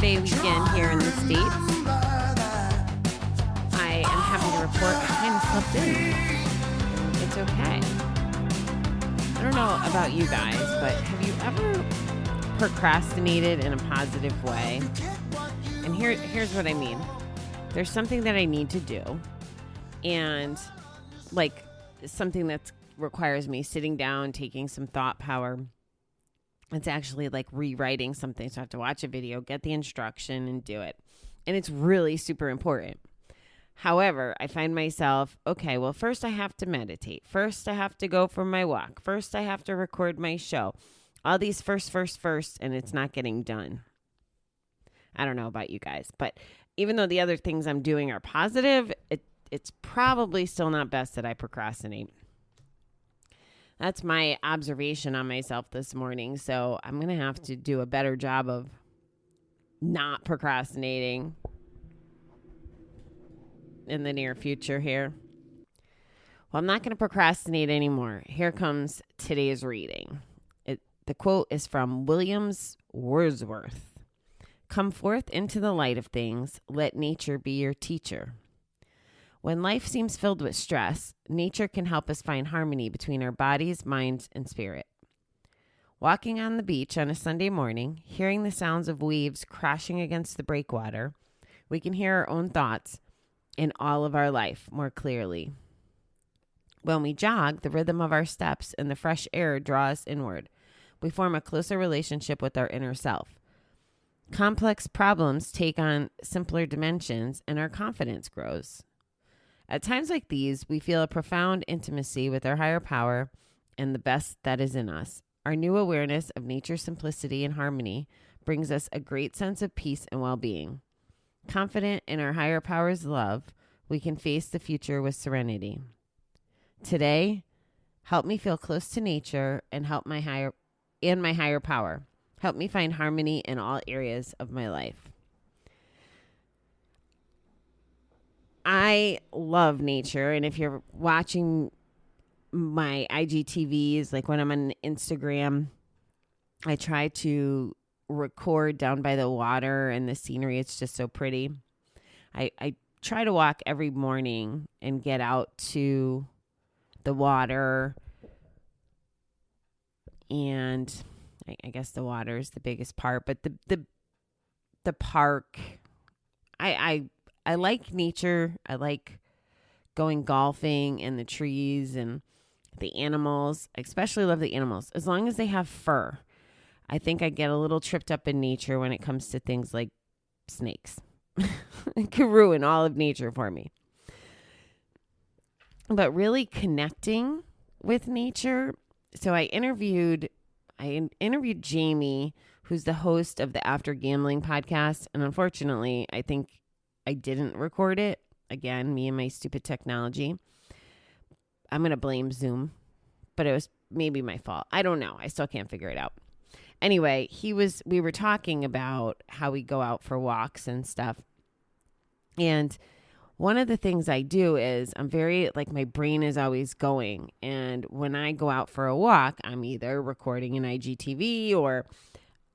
Day weekend here in the States. I am happy to report I kind of slept in. It's okay. I don't know about you guys, but have you ever procrastinated in a positive way? And here's what I mean. There's something that I need to do, and like something that requires me sitting down, taking some thought power. It's actually like rewriting something. So I have to watch a video, get the instruction, and do it. And it's really super important. However, I find myself, okay, well, first I have to meditate. First I have to go for my walk. First I have to record my show. All these first, and it's not getting done. I don't know about you guys, but even though the other things I'm doing are positive, it's probably still not best that I procrastinate. That's my observation on myself this morning. So I'm going to have to do a better job of not procrastinating in the near future here. Well, I'm not going to procrastinate anymore. Here comes today's reading. The quote is from Williams Wordsworth. Come forth into the light of things. Let nature be your teacher. When life seems filled with stress, nature can help us find harmony between our bodies, minds, and spirit. Walking on the beach on a Sunday morning, hearing the sounds of waves crashing against the breakwater, we can hear our own thoughts in all of our life more clearly. When we jog, the rhythm of our steps and the fresh air draw us inward. We form a closer relationship with our inner self. Complex problems take on simpler dimensions, and our confidence grows. At times like these, we feel a profound intimacy with our higher power and the best that is in us. Our new awareness of nature's simplicity and harmony brings us a great sense of peace and well-being. Confident in our higher power's love, we can face the future with serenity. Today, help me feel close to nature and help my higher power. Help me find harmony in all areas of my life. I love nature, and if you're watching my IGTVs, like when I'm on Instagram, I try to record down by the water and the scenery. It's just so pretty. I try to walk every morning and get out to the water, and I guess the water is the biggest part, but the park, I like nature. I like going golfing and the trees and the animals. I especially love the animals, as long as they have fur. I think I get a little tripped up in nature when it comes to things like snakes. It can ruin all of nature for me. But really connecting with nature. So I interviewed Jamie, who's the host of the After Gambling podcast. And unfortunately, I think I didn't record it. Again, me and my stupid technology. I'm going to blame Zoom, but it was maybe my fault. I don't know. I still can't figure it out. Anyway, we were talking about how we go out for walks and stuff. And one of the things I do is I'm very, like, my brain is always going. And when I go out for a walk, I'm either recording an IGTV, or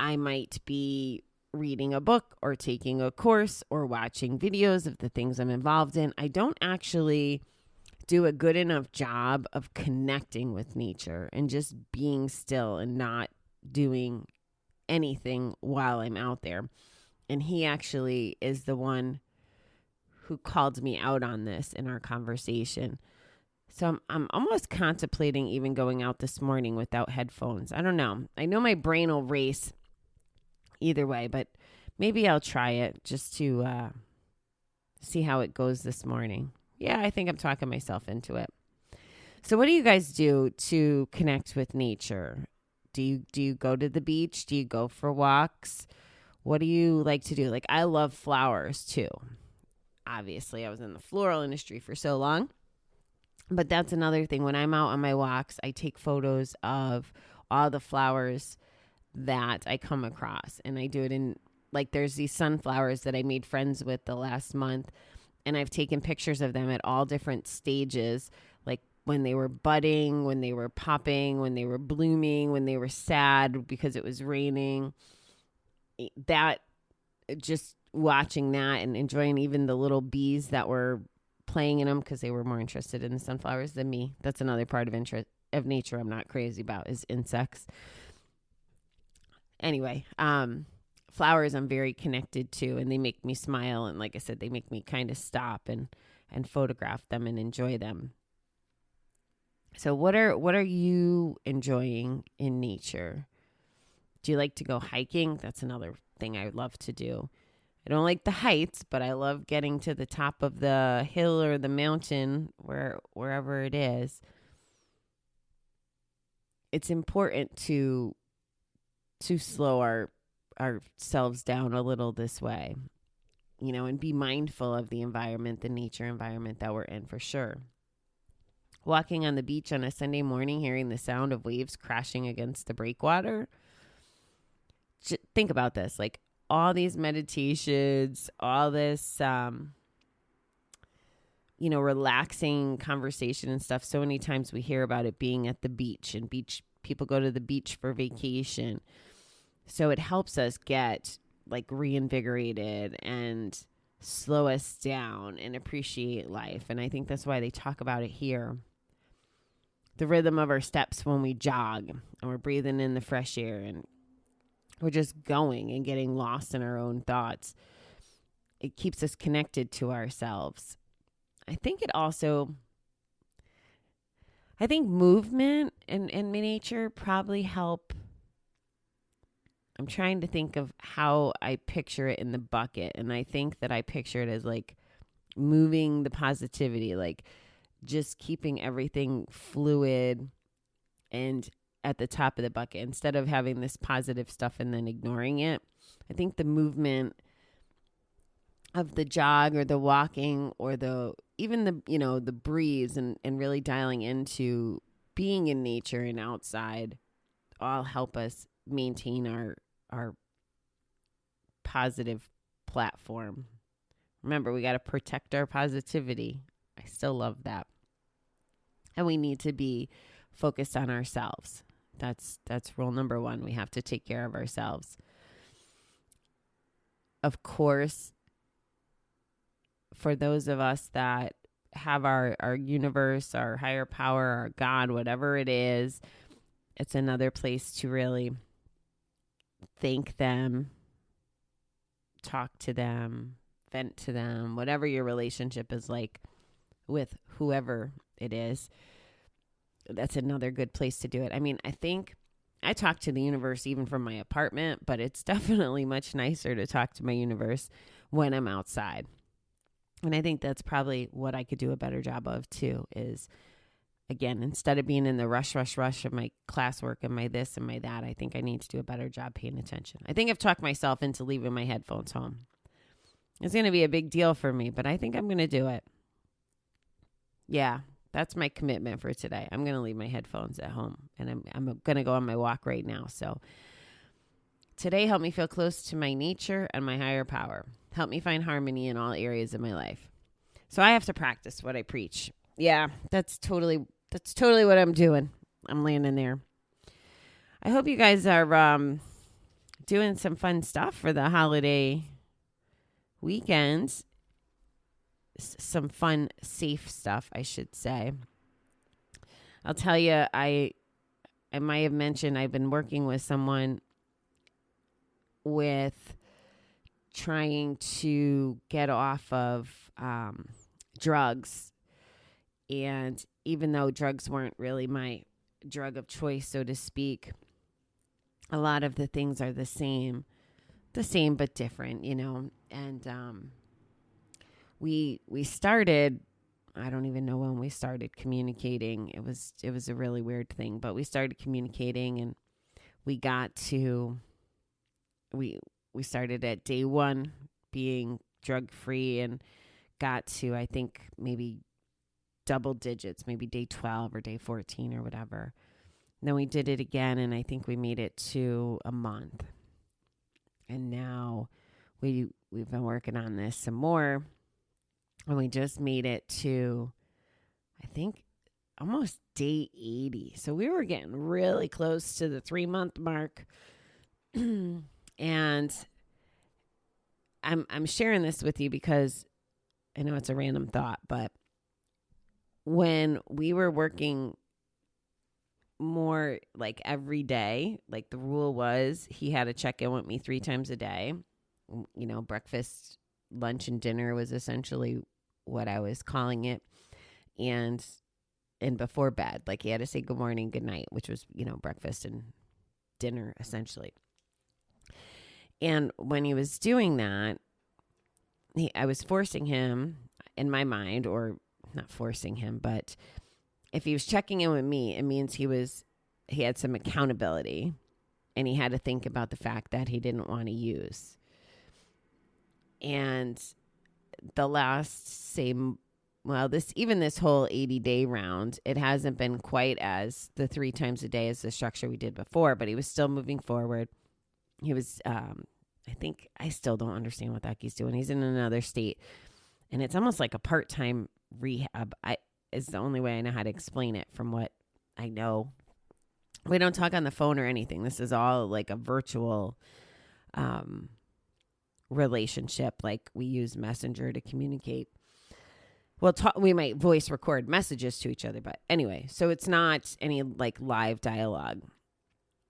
I might be reading a book or taking a course or watching videos of the things I'm involved in. I don't actually do a good enough job of connecting with nature and just being still and not doing anything while I'm out there. And he actually is the one who called me out on this in our conversation. So I'm almost contemplating even going out this morning without headphones. I don't know. I know my brain will race either way, but maybe I'll try it just to see how it goes this morning. Yeah, I think I'm talking myself into it. So what do you guys do to connect with nature? Do you go to the beach? Do you go for walks? What do you like to do? Like, I love flowers too. Obviously, I was in the floral industry for so long. But that's another thing. When I'm out on my walks, I take photos of all the flowers that I come across. And I do it in, like, there's these sunflowers that I made friends with the last month. And I've taken pictures of them at all different stages, like when they were budding, when they were popping, when they were blooming, when they were sad because it was raining. That just watching that and enjoying even the little bees that were playing in them because they were more interested in the sunflowers than me. That's another part of nature I'm not crazy about is insects. Anyway, flowers I'm very connected to, and they make me smile. And like I said, they make me kind of stop and photograph them and enjoy them. So what are you enjoying in nature? Do you like to go hiking? That's another thing I love to do. I don't like the heights, but I love getting to the top of the hill or the mountain, wherever it is. It's important to slow ourselves down a little this way, and be mindful of the environment, the nature environment that we're in, for sure. Walking on the beach on a Sunday morning, hearing the sound of waves crashing against the breakwater. Think about this, like all these meditations, all this, relaxing conversation and stuff. So many times we hear about it being at the beach, and people go to the beach for vacation. So it helps us get like reinvigorated and slow us down and appreciate life. And I think that's why they talk about it here. The rhythm of our steps when we jog and we're breathing in the fresh air and we're just going and getting lost in our own thoughts. It keeps us connected to ourselves. I think movement and nature probably help. I'm trying to think of how I picture it in the bucket. And I think that I picture it as like moving the positivity, like just keeping everything fluid and at the top of the bucket instead of having this positive stuff and then ignoring it. I think the movement of the jog or the walking or even the breeze and really dialing into being in nature and outside all help us maintain our positive platform. Remember, we got to protect our positivity. I still love that. And we need to be focused on ourselves. That's rule number one. We have to take care of ourselves. Of course, for those of us that have our universe, our higher power, our God, whatever it is, it's another place to really thank them, talk to them, vent to them, whatever your relationship is like with whoever it is. That's another good place to do it. I mean, I think I talk to the universe even from my apartment, but it's definitely much nicer to talk to my universe when I'm outside. And I think that's probably what I could do a better job of too, is again, instead of being in the rush of my classwork and my this and my that, I think I need to do a better job paying attention. I think I've talked myself into leaving my headphones home. It's going to be a big deal for me, but I think I'm going to do it. Yeah, that's my commitment for today. I'm going to leave my headphones at home, and I'm going to go on my walk right now. So today, help me feel close to my nature and my higher power. Help me find harmony in all areas of my life. So I have to practice what I preach. Yeah, that's totally what I'm doing. I'm landing there. I hope you guys are doing some fun stuff for the holiday weekends. Some fun, safe stuff, I should say. I'll tell you, I might have mentioned I've been working with someone with trying to get off of drugs. And even though drugs weren't really my drug of choice, so to speak, a lot of the things are the same but different, And we started, I don't even know when we started communicating. It was a really weird thing, but we started communicating, and we started at day 1 being drug free and got to, I think, maybe double digits, maybe day 12 or day 14 or whatever. And then we did it again, and I think we made it to a month. And now we've been working on this some more, and we just made it to, I think, almost day 80. So we were getting really close to the 3-month mark. And I'm sharing this with you because I know it's a random thought, but when we were working more like every day, like the rule was he had to check in with me 3 times a day. You know, breakfast, lunch, and dinner was essentially what I was calling it. And before bed, like he had to say good morning, good night, which was, you know, breakfast and dinner essentially. And when he was doing that, I was forcing him in my mind, or not forcing him, but if he was checking in with me, it means he had some accountability, and he had to think about the fact that he didn't want to use. And the last this whole 80-day round, it hasn't been quite as the 3 times a day as the structure we did before, but he was still moving forward. He was, I still don't understand what the heck he's doing. He's in another state, and it's almost like a part-time rehab. Is the only way I know how to explain it from what I know. We don't talk on the phone or anything. This is all like a virtual relationship. Like we use Messenger to communicate. We might voice record messages to each other, but anyway, so it's not any like live dialogue.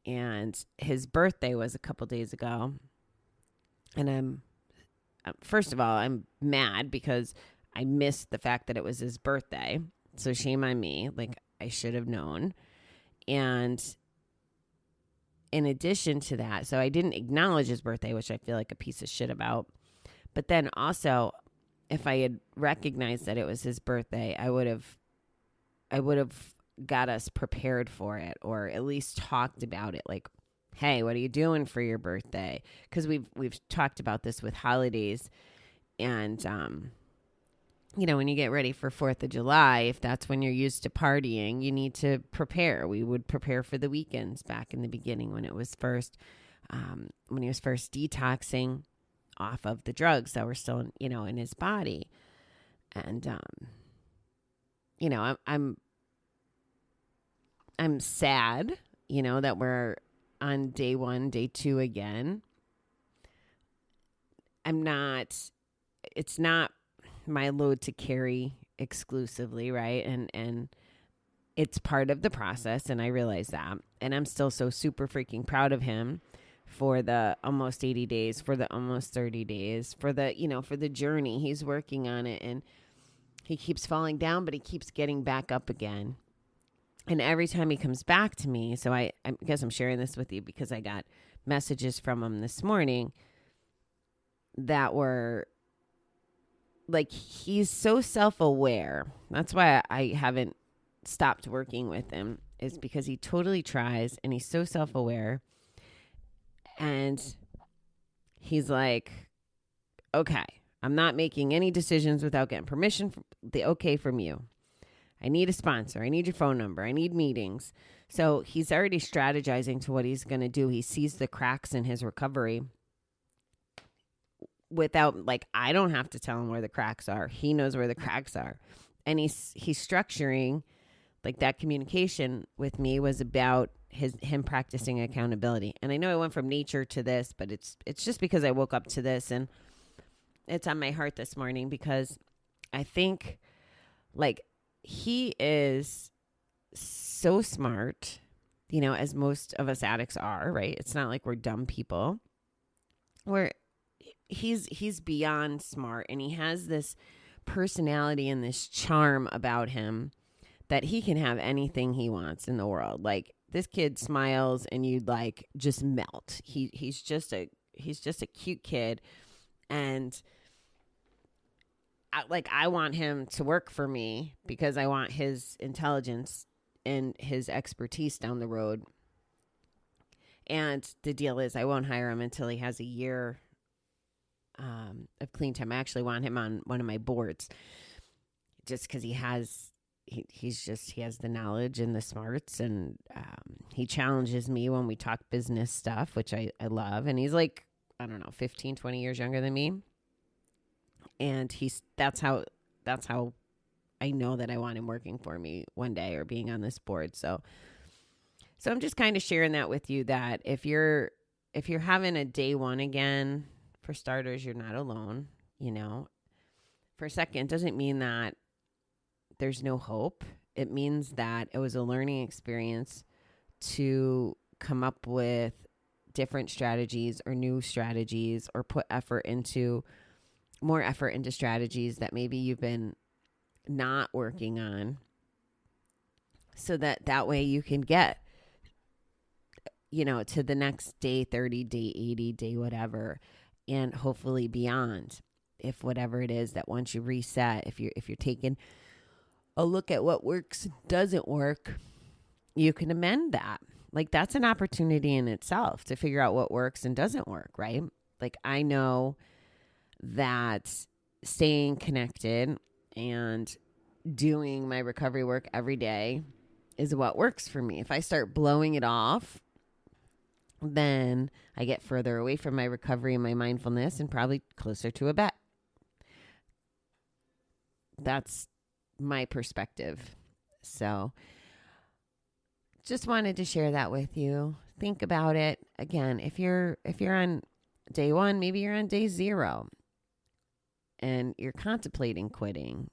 And his birthday was a couple days ago. And first of all, I'm mad because I missed the fact that it was his birthday. So shame on me. Like I should have known. And in addition to that, so I didn't acknowledge his birthday, which I feel like a piece of shit about. But then also, if I had recognized that it was his birthday, I would have got us prepared for it, or at least talked about it. Like, hey, what are you doing for your birthday? Because we've talked about this with holidays, and you know, when you get ready for 4th of July, if that's when you're used to partying, you need to prepare. We would prepare for the weekends back in the beginning when it was first, when he was first detoxing off of the drugs that were still, you know, in his body. And, you know, I'm sad, you know, that we're on day 1, day 2 again. It's not my load to carry exclusively, right? And it's part of the process, and I realize that. And I'm still so super freaking proud of him for the almost 80 days, for the almost 30 days, for the, you know, for the journey. He's working on it, and he keeps falling down, but he keeps getting back up again. And every time he comes back to me, so I guess I'm sharing this with you because I got messages from him this morning that were like, he's so self-aware. That's why I haven't stopped working with him, is because he totally tries, and he's so self-aware. And he's like, okay, I'm not making any decisions without getting permission, the okay from you. I need a sponsor. I need your phone number. I need meetings. So he's already strategizing to what he's going to do. He sees the cracks in his recovery without, like, I don't have to tell him where the cracks are. He knows where the cracks are. And he's structuring, like, that communication with me was about him practicing accountability. And I know I went from nature to this, but it's just because I woke up to this, and it's on my heart this morning because I think, like, he is so smart, you know, as most of us addicts are, right? It's not like we're dumb people. He's beyond smart, and he has this personality and this charm about him that he can have anything he wants in the world. Like, this kid smiles and you'd like just melt. He's just a cute kid, and I want him to work for me because I want his intelligence and his expertise down the road. And the deal is, I won't hire him until he has a year of clean time. I actually want him on one of my boards, just because he has the knowledge and the smarts, and he challenges me when we talk business stuff, which I love. And he's like, I don't know, 15, 20 years younger than me. And that's how I know that I want him working for me one day, or being on this board. So I'm just kind of sharing that with you, that if you're having a day 1 again For starters, you're not alone, For a second, it doesn't mean that there's no hope. It means that it was a learning experience to come up with different strategies or new strategies, or put more effort into strategies that maybe you've been not working on, so that way you can get, to the next day 30, day 80, day whatever, and hopefully beyond. If whatever it is, that once you reset, if you're taking a look at what works, doesn't work, you can amend that. Like, that's an opportunity in itself to figure out what works and doesn't work, right? Like, I know that staying connected and doing my recovery work every day is what works for me. If I start blowing it off, then I get further away from my recovery and my mindfulness, and probably closer to a bet. That's my perspective. So just wanted to share that with you. Think about it. Again, if you're on day 1, maybe you're on day 0 and you're contemplating quitting,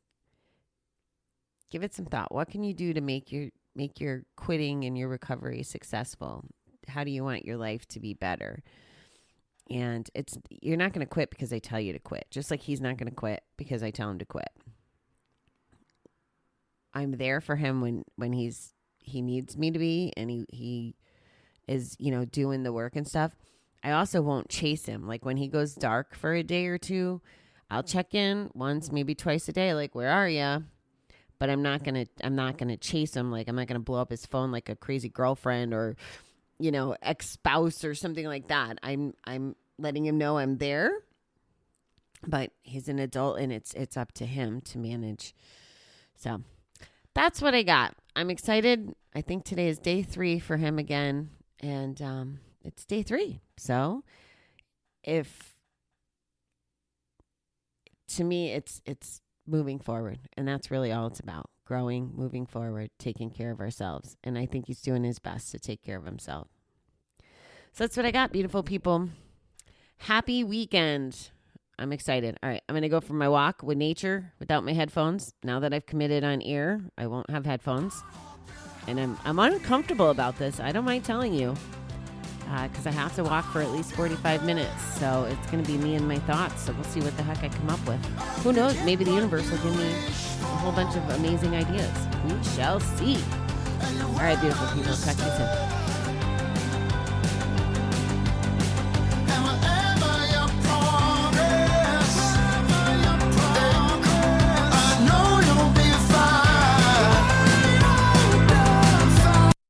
give it some thought. What can you do to make your quitting and your recovery successful? How do you want your life to be better? And you're not going to quit because I tell you to quit, just like he's not going to quit because I tell him to quit. I'm there for him when he needs me to be, and he is, doing the work and stuff. I also won't chase him. Like, when he goes dark for a day or two, I'll check in once, maybe twice a day. Like, where are you? But I'm not going to chase him. Like, I'm not going to blow up his phone like a crazy girlfriend or, ex-spouse or something like that. I'm letting him know I'm there, but he's an adult and it's up to him to manage. So that's what I got. I'm excited. I think today is day 3 for him again, and it's day 3. So to me, it's moving forward, and that's really all it's about. Growing, moving forward, taking care of ourselves. And I think he's doing his best to take care of himself. So that's what I got, beautiful people. Happy weekend. I'm excited. All right, I'm going to go for my walk with nature without my headphones. Now that I've committed on ear, I won't have headphones. And I'm uncomfortable about this. I don't mind telling you, because I have to walk for at least 45 minutes. So it's going to be me and my thoughts. So we'll see what the heck I come up with. Who knows? Maybe the universe will give me a whole bunch of amazing ideas. We shall see. All right, beautiful people. Talk to you soon.